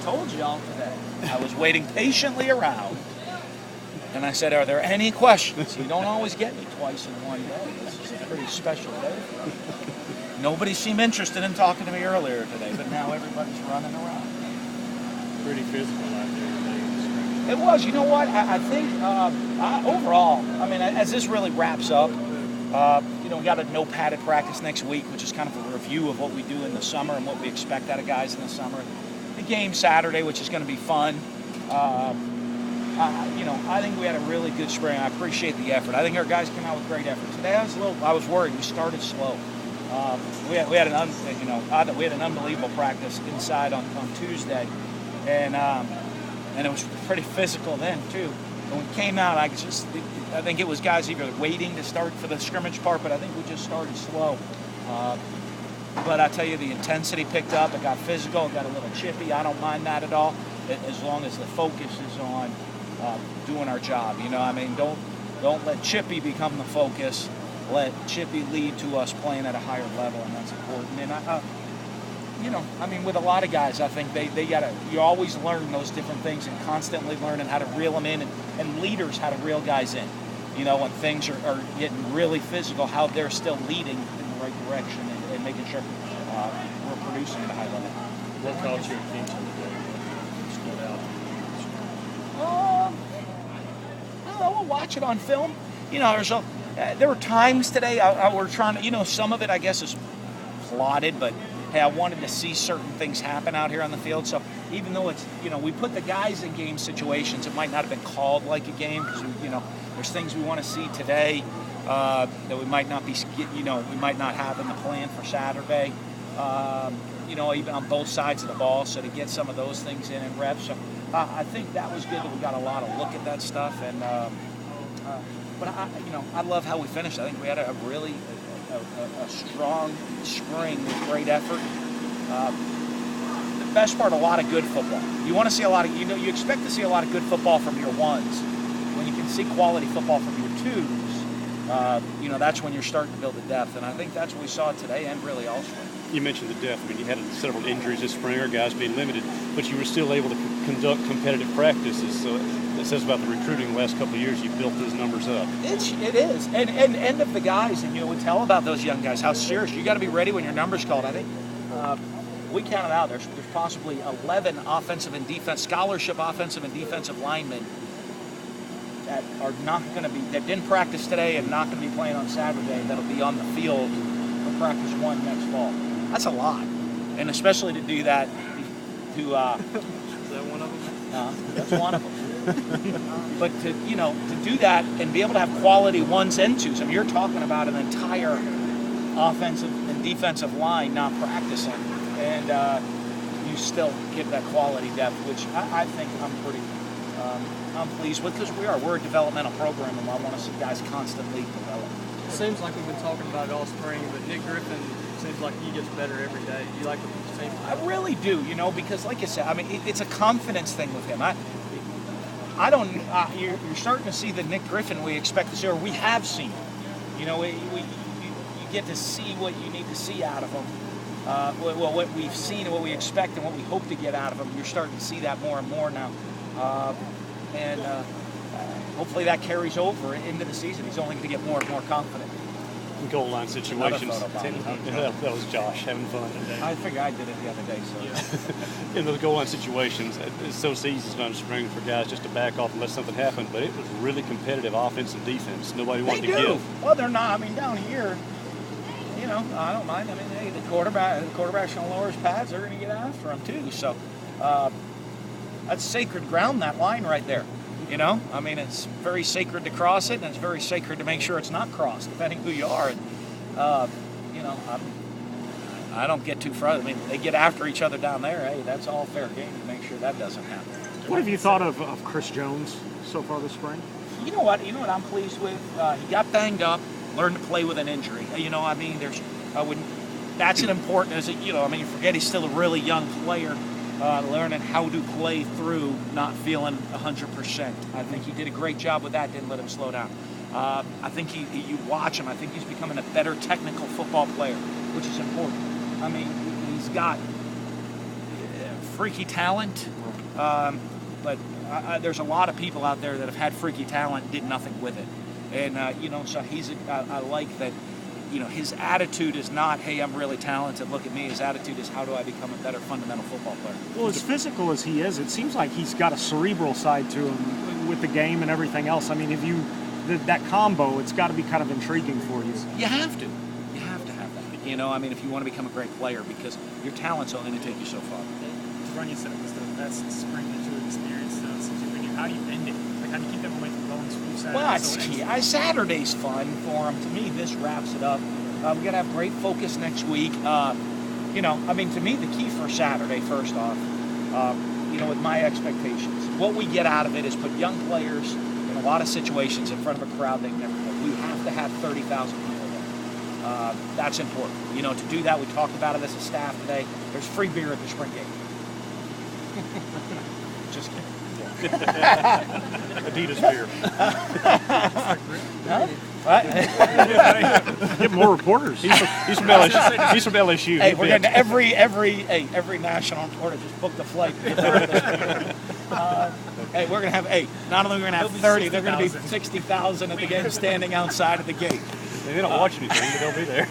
told y'all today. I was waiting patiently around, and I said, are there any questions? You don't always get me twice in one day. This is a pretty special day. Nobody seemed interested in talking to me earlier today, but now everybody's running around. Pretty physical out there today. It was. You know what? I think overall, I mean, as this really wraps up, we got a no padded practice next week, which is kind of a review of what we do in the summer and what we expect out of guys in the summer. The game Saturday, which is going to be fun. I think we had a really good spring. I appreciate the effort. I think our guys came out with great effort. Today I was worried. We started slow. We had an unbelievable practice inside on Tuesday, and it was pretty physical then too. When we came out, I think it was guys either waiting to start for the scrimmage part, but I think we just started slow. But I tell you, the intensity picked up. It got physical. It got a little chippy. I don't mind that at all, as long as the focus is on doing our job. Don't let chippy become the focus. Let chippy lead to us playing at a higher level, and that's important. And with a lot of guys, I think they gotta. You always learn those different things, and constantly learning how to reel them in, and leaders how to reel guys in. When things are getting really physical, how they're still leading in the right direction and making sure we're producing at a high level. What caught your attention today? Stood out? I don't know. We'll watch it on film. There were times today we're trying to. Some of it I guess is plotted, but hey, I wanted to see certain things happen out here on the field. So even though it's, we put the guys in game situations, it might not have been called like a game because, there's things we want to see today that we might not be, we might not have in the plan for Saturday, even on both sides of the ball. So to get some of those things in reps. So I think that was good that we got a lot of look at that stuff. And, but I love how we finished. I think we had a really a strong spring with great effort. The best part, a lot of good football. You want to see a lot of, you expect to see a lot of good football from your ones. When you can see quality football from your twos, that's when you're starting to build the depth. And I think that's what we saw today and really all spring. You mentioned the depth. I mean, you had several injuries this spring, or guys being limited, but you were still able to conduct competitive practices. So it says about the recruiting the last couple of years, you built those numbers up. It is. And of the guys, and we tell about those young guys how serious. You got to be ready when your number's called. I think we counted out, there's possibly 11 offensive and scholarship offensive and defensive linemen that are not going to be, that didn't practice today and not going to be playing on Saturday, that'll be on the field for practice one next fall. That's a lot. And especially to do that, is that one of them? That's one of them. But to do that and be able to have quality ones and twos, I mean, you're talking about an entire offensive and defensive line not practicing, and you still give that quality depth, which I think I'm pleased with, because we're a developmental program, and I want to see guys constantly develop. It seems like we've been talking about it all spring, but Nick Griffin seems like he gets better every day. You like the same? I really do, because like I said, I mean, it's a confidence thing with him. I don't. You're starting to see the Nick Griffin we expect to see, or we have seen. You get to see what you need to see out of him. What we've seen and what we expect and what we hope to get out of him. You're starting to see that more and more now, and hopefully that carries over into the season. He's only going to get more and more confident. Goal line situations. That was Josh having fun today. I figured I did it the other day. So in those goal line situations, it's so easy sometimes spring for guys just to back off and let something happen. But it was really competitive offense and defense. Nobody wanted to give. Well, they're not. I mean, down here, I don't mind. I mean, hey, the quarterback's going to lower his pads. They're going to get after him too. So that's sacred ground. That line right there. I mean, it's very sacred to cross it, and it's very sacred to make sure it's not crossed, depending who you are. And, I don't get too frustrated. I mean, they get after each other down there. Hey, that's all fair game to make sure that doesn't happen. What have you thought of Chris Jones so far this spring? You know what I'm pleased with? He got banged up, learned to play with an injury. I mean, that's an important, you forget he's still a really young player. Learning how to play through not feeling 100%. I think he did a great job with that, didn't let him slow down. I think you watch him, I think he's becoming a better technical football player, which is important. I mean, he's got freaky talent, but there's a lot of people out there that have had freaky talent and did nothing with it. And, so I like that, his attitude is not, hey, I'm really talented, look at me. His attitude is, how do I become a better fundamental football player? Well, as physical as he is, it seems like he's got a cerebral side to him with the game and everything else. I mean, that combo, it's got to be kind of intriguing for you. You have to. You have to have that. If you want to become a great player, because your talent's only going to take you so far. Run, you said it was the best spring that you experienced since you've been here. How do you end it? Like, how do you keep that momentum going through Saturday? Well, Saturday's fun for him. To me, this wraps it up. We got to have great focus next week. To me, the key for Saturday, first off, with my expectations, what we get out of it is put young players in a lot of situations in front of a crowd they've never played. We have to have 30,000 people there. That's important. To do that, we talked about it as a staff today. There's free beer at the spring game. Just kidding. Adidas beer. No? What? Get more reporters. He's from LSU. He's from LSU. Hey, we're getting every national reporter just booked a flight. Hey, we're gonna have not only are we gonna have 30, they're gonna be 60,000 at the game standing outside of the gate. They don't watch anything, but they'll be there.